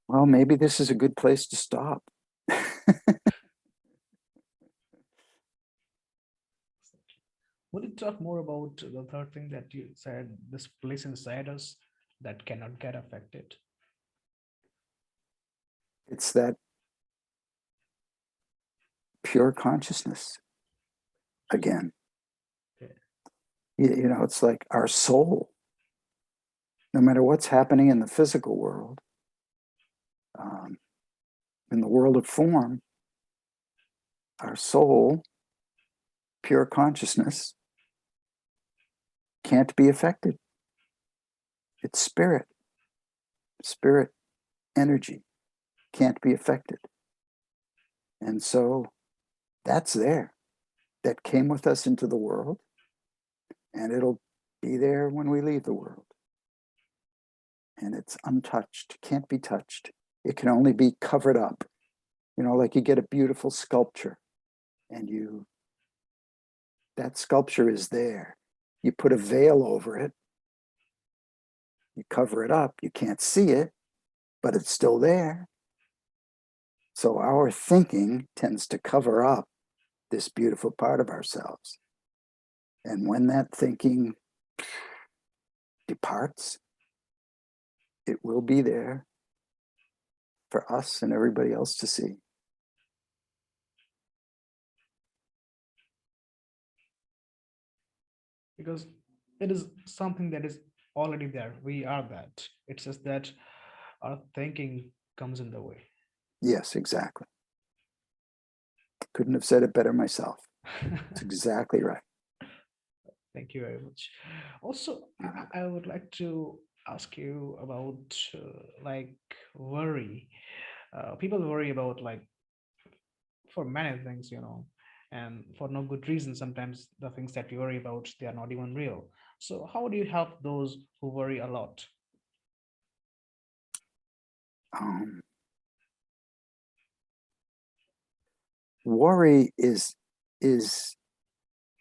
Well, maybe this is a good place to stop. Would you talk more about the third thing that you said, this place inside us that cannot get affected? It's that pure consciousness again. Okay. It's like our soul, no matter what's happening in the physical world, In the world of form, our soul, pure consciousness, can't be affected. It's spirit. Spirit energy can't be affected. And so that's there. That came with us into the world, and it'll be there when we leave the world. And it's untouched, can't be touched. It can only be covered up. You know, like you get a beautiful sculpture and that sculpture is there. You put a veil over it, you cover it up, you can't see it, but it's still there. So our thinking tends to cover up this beautiful part of ourselves. And when that thinking departs, it will be there for us and everybody else to see. Because it is something that is already there. We are that. It's just that our thinking comes in the way. Yes, exactly. Couldn't have said it better myself. It's exactly right. Thank you very much. Also, I would like to ask you about like worry. People worry about like for many things, and for no good reason. Sometimes the things that we worry about, they are not even real. So how do you help those who worry a lot? Um, worry is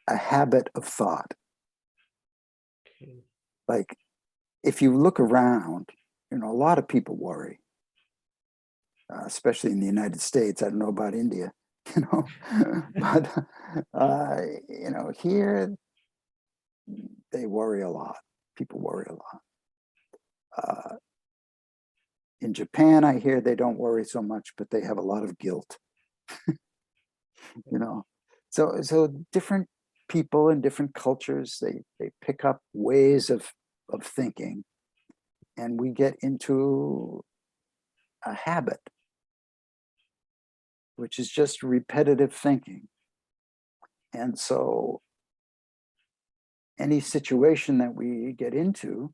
a habit of thought. Okay. Like if you look around, a lot of people worry, especially in the United States. I don't know about India, but here they worry a lot. People worry a lot. In Japan, I hear they don't worry so much, but they have a lot of guilt. So different people in different cultures, they pick up ways of thinking, and we get into a habit, which is just repetitive thinking. And so any situation that we get into,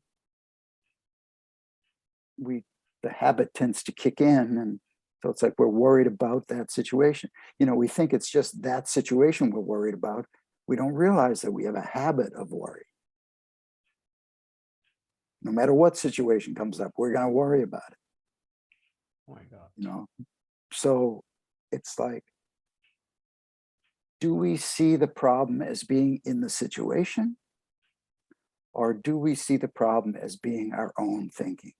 the habit tends to kick in, and so it's like we're worried about that situation. We think it's just that situation we're worried about. We don't realize that we have a habit of worry. No matter what situation comes up, we're going to worry about it. Oh my God. So it's like, do we see the problem as being in the situation, or do we see the problem as being our own thinking?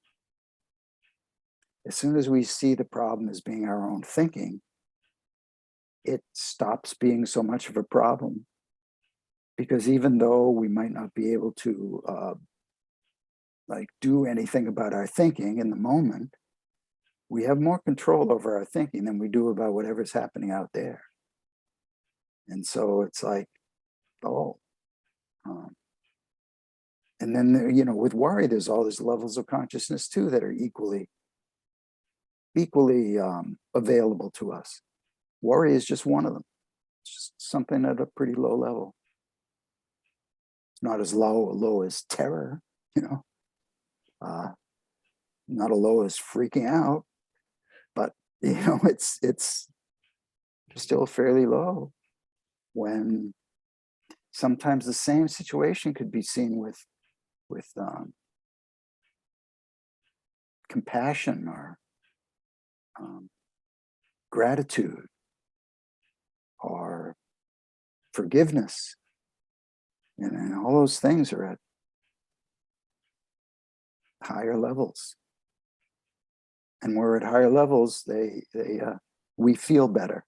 As soon as we see the problem as being our own thinking, it stops being so much of a problem. Because even though we might not be able to do anything about our thinking in the moment, we have more control over our thinking than we do about whatever's happening out there. And so it's like, and then, with worry, there's all these levels of consciousness too that are equally available to us. Worry is just one of them. It's just something at a pretty low level. It's not as low as terror, not as low as freaking out, but it's still fairly low. When sometimes the same situation could be seen with compassion or gratitude or forgiveness, and all those things are at higher levels. And we're at higher levels, we feel better,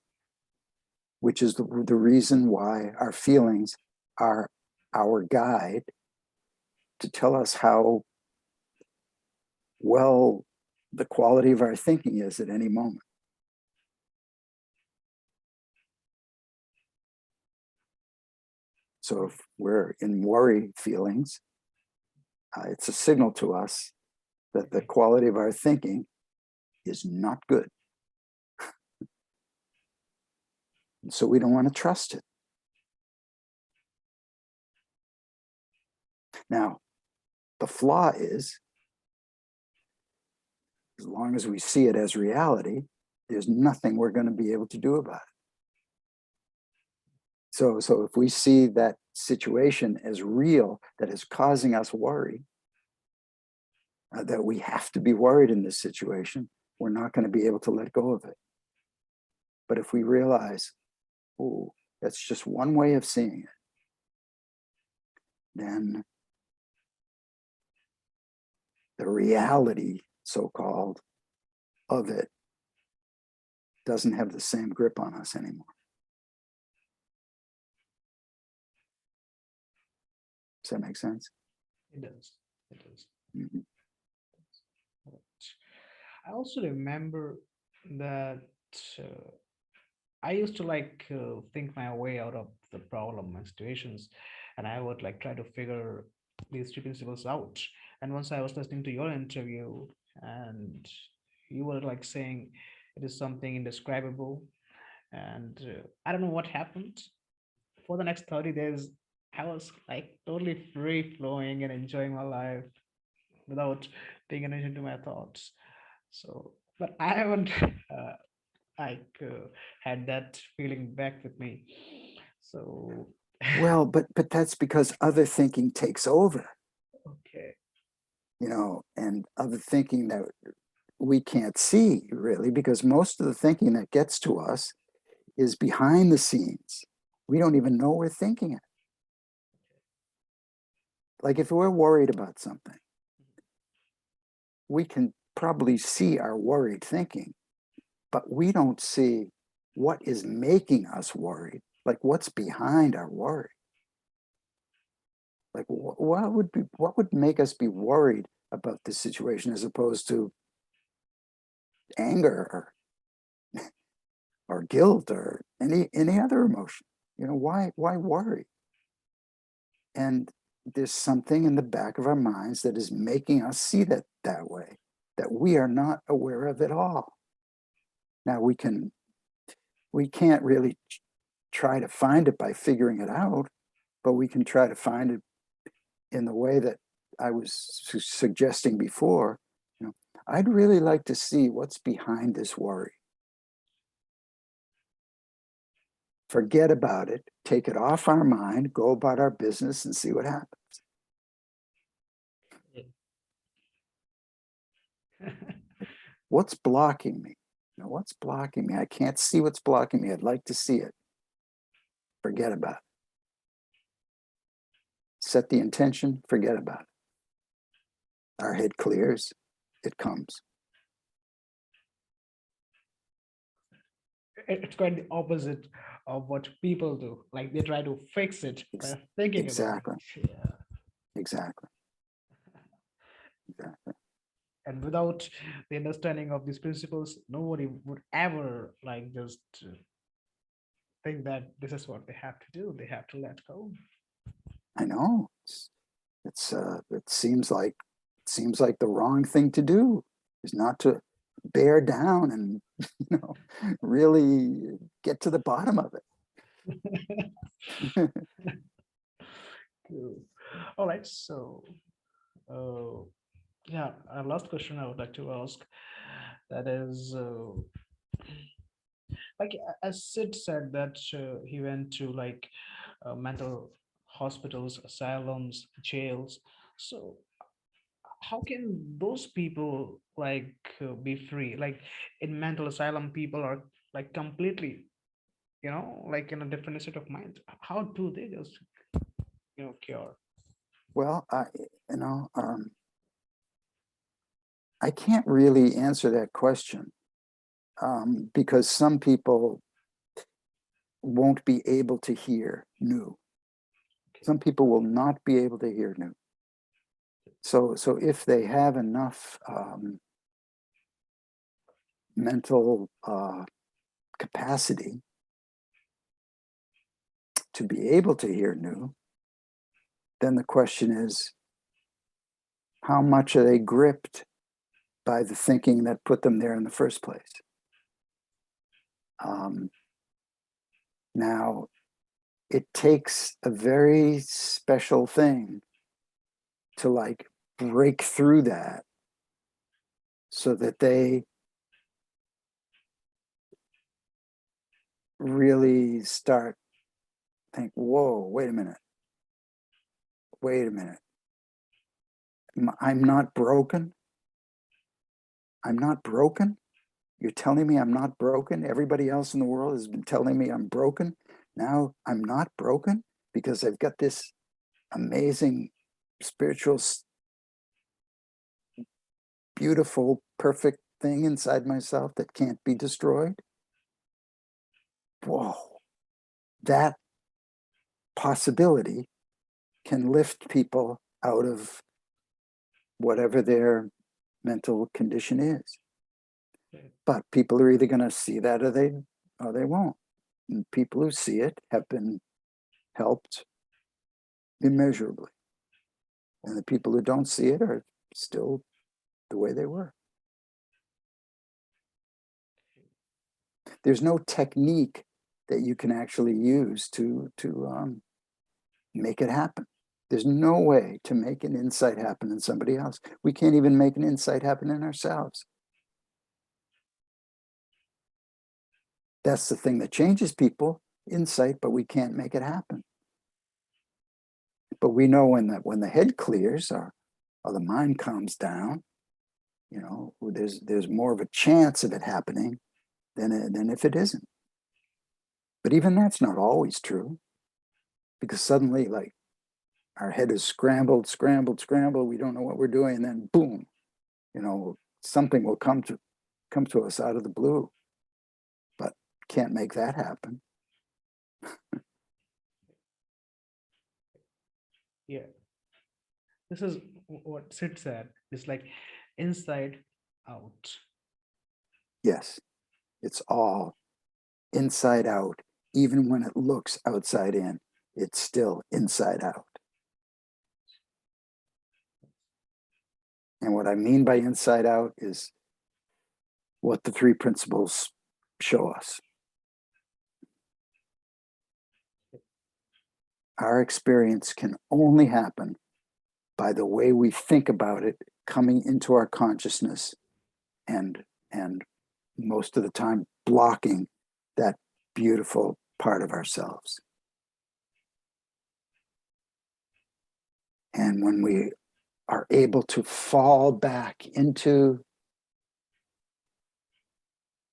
which is the reason why our feelings are our guide to tell us how well the quality of our thinking is at any moment. So if we're in worry feelings, it's a signal to us that the quality of our thinking is not good. So we don't want to trust it. Now, the flaw is, as long as we see it as reality, there's nothing we're going to be able to do about it. So if we see that situation as real, that is causing us worry, that we have to be worried in this situation, we're not going to be able to let go of it. But if we realize, oh, that's just one way of seeing it, then the reality, so-called, of it doesn't have the same grip on us anymore. Does that make sense? It does. It does. Mhm. I also remember that I used to think my way out of the problem and situations, and I would try to figure these three principles out. And once I was listening to your interview, and you were saying it is something indescribable, and I don't know what happened. For the next 30 days, I was totally free flowing and enjoying my life without paying attention to my thoughts. So, but I haven't like uh, had that feeling back with me. So, Well, but that's because other thinking takes over, okay, and other thinking that we can't see really, because most of the thinking that gets to us is behind the scenes. We don't even know we're thinking it. Like if we're worried about something, we can probably see our worried thinking, but we don't see what is making us worried, like what's behind our worry. Like what would make us be worried about this situation as opposed to anger or guilt or any other emotion? Why worry? And there's something in the back of our minds that is making us see that way, that we are not aware of at all. Now we can't really try to find it by figuring it out, but we can try to find it in the way that I was suggesting before. I'd really like to see what's behind this worry. Forget about it, take it off our mind, go about our business and see what happens. What's blocking me? What's blocking me? I can't see what's blocking me. I'd like to see it. Forget about it. Set the intention, forget about it. Our head clears, it comes. it's quite the opposite of what people do. Like they try to fix it by thinking about Exactly. it. Yeah. Exactly. Exactly. And without the understanding of these principles, nobody would ever just think that this is what they have to do. They have to let go. I know. It seems like the wrong thing to do is not to bear down and really get to the bottom of it. Cool. All right. So, uh, yeah, our last question I would like to ask, that is, as Sid said that he went to mental hospitals, asylums, jails. So how can those people be free? Like in mental asylum, people are completely, in a different state of mind. How do they just, cure? Well, you know, um, I can't really answer that question because some people won't be able to hear new. Some people will not be able to hear new. So if they have enough mental capacity to be able to hear new, then the question is, how much are they gripped by the thinking that put them there in the first place? Now, it takes a very special thing to like break through that so that they really start think, whoa, wait a minute. I'm not broken. I'm not broken. You're telling me I'm not broken. Everybody else in the world has been telling me I'm broken. Now I'm not broken because I've got this amazing spiritual, beautiful, perfect thing inside myself that can't be destroyed. Whoa, that possibility can lift people out of whatever their mental condition is. But people are either going to see that or they won't. And people who see it have been helped immeasurably. And the people who don't see it are still the way they were. There's no technique that you can actually use to make it happen. There's no way to make an insight happen in somebody else. We can't even make an insight happen in ourselves. That's the thing that changes people, insight, but we can't make it happen. But we know when the head clears or the mind calms down, you know, there's more of a chance of it happening than if it isn't. But even that's not always true, because suddenly, like, our head is scrambled. We don't know what we're doing, and then boom, you know, something will come to us out of the blue. But can't make that happen. Yeah, this is what Sid said. It's like inside out. Yes, it's all inside out. Even when it looks outside in, it's still inside out. And what I mean by inside out is what the three principles show us. Our experience can only happen by the way we think about it coming into our consciousness and most of the time blocking that beautiful part of ourselves. And when we are able to fall back into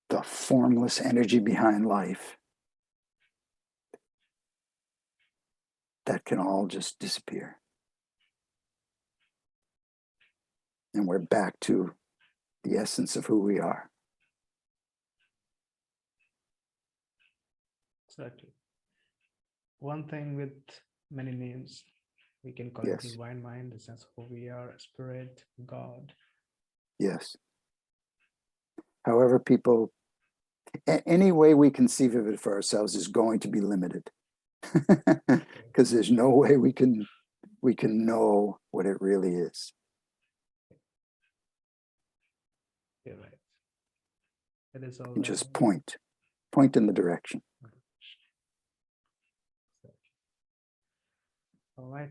the formless energy behind life, that can all just disappear. And we're back to the essence of who we are. Exactly. One thing with many names, we can call it Yes, divine mind, the sense of who we are, spirit, God. yes. However, people, any way we conceive of it for ourselves is going to be limited, because there's no way we can know what it really is. You're right. It is all And there. just point in the direction. All right.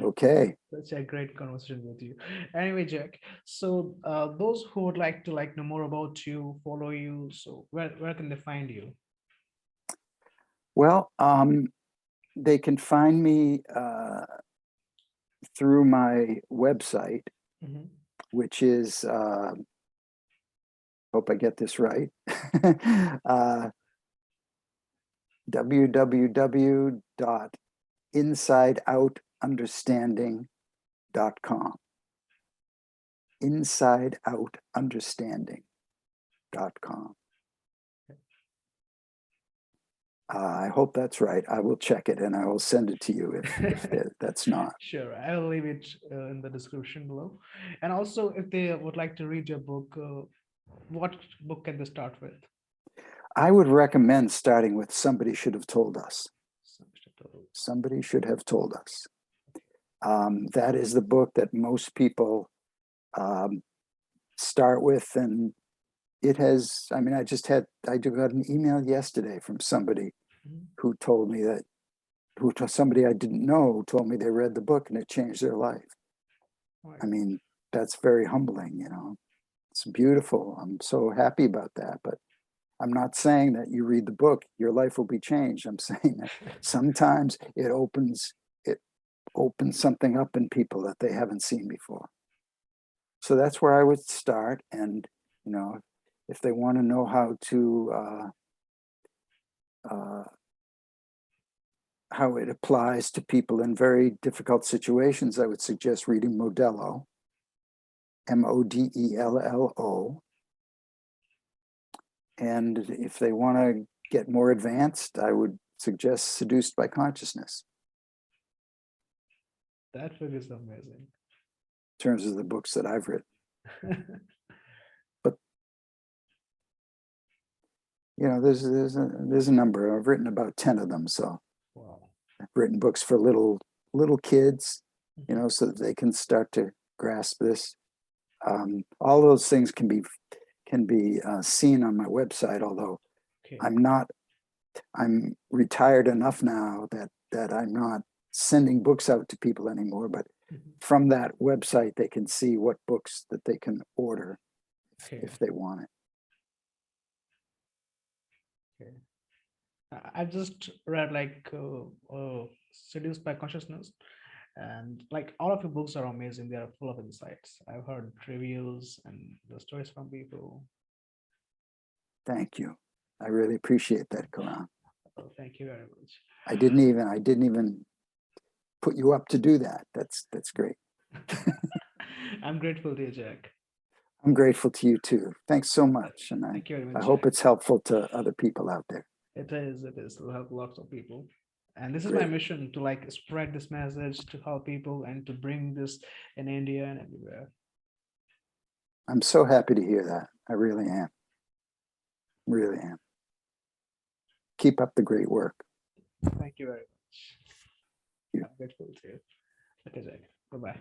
Okay. Such a great conversation with you. Anyway, Jack, so those who would like to know more about you, follow you, so where can they find you? Well, they can find me through my website, Mhm. which is, hope I get this right, www.insideoutunderstanding.com. Insideoutunderstanding.com. I hope that's right. I will check it and I will send it to you if that's not. Sure, I will leave it in the description below. And also, if they would like to read your book, what book can they start with? I would recommend starting with Somebody Should Have Told Us. Somebody Should Have Told Us. That is the book that most people start with, and it has, I mean, I got an email yesterday from somebody Mhm. who told me that, somebody I didn't know told me they read the book and it changed their life. Right. I mean, that's very humbling, you know. It's beautiful. I'm so happy about that. But I'm not saying that you read the book, your life will be changed. I'm saying that sometimes it opens something up in people that they haven't seen before. So that's where I would start. And, you know, if they want to know how it applies to people in very difficult situations, I would suggest reading Modello, Modello. And if they want to get more advanced, I would suggest Seduced by Consciousness That book is amazing. in terms of the books that I've written. But, you know, there's a number. I've written about 10 of them. So Wow. I've written books for little kids, you Mhm. know, so that they can start to grasp this. All those things can be seen on my website, although Okay. I'm retired enough now that I'm not sending books out to people anymore, but Mhm. from that website, they can see what books that they can order Okay. if they want it. Okay. I've just read like Seduced by Consciousness, and like all of your books are amazing. They are full of insights. I've heard reviews and the stories from people. Thank you. I really appreciate that, Karan. Oh, thank you very much. I didn't even put you up to do that. That's great. I'm grateful to you, Jack. I'm grateful to you too. Thanks so much. And Thank you very I much, hope Jack. it's helpful to other people out there. It is to help lots of people. And this is my Great. mission to like spread this message to help people and to bring this in India and everywhere. I'm so happy to hear that. I really am. Really am. Keep up the great work. Thank you very much. You. I'm grateful to you. Okay, Jack. Bye bye.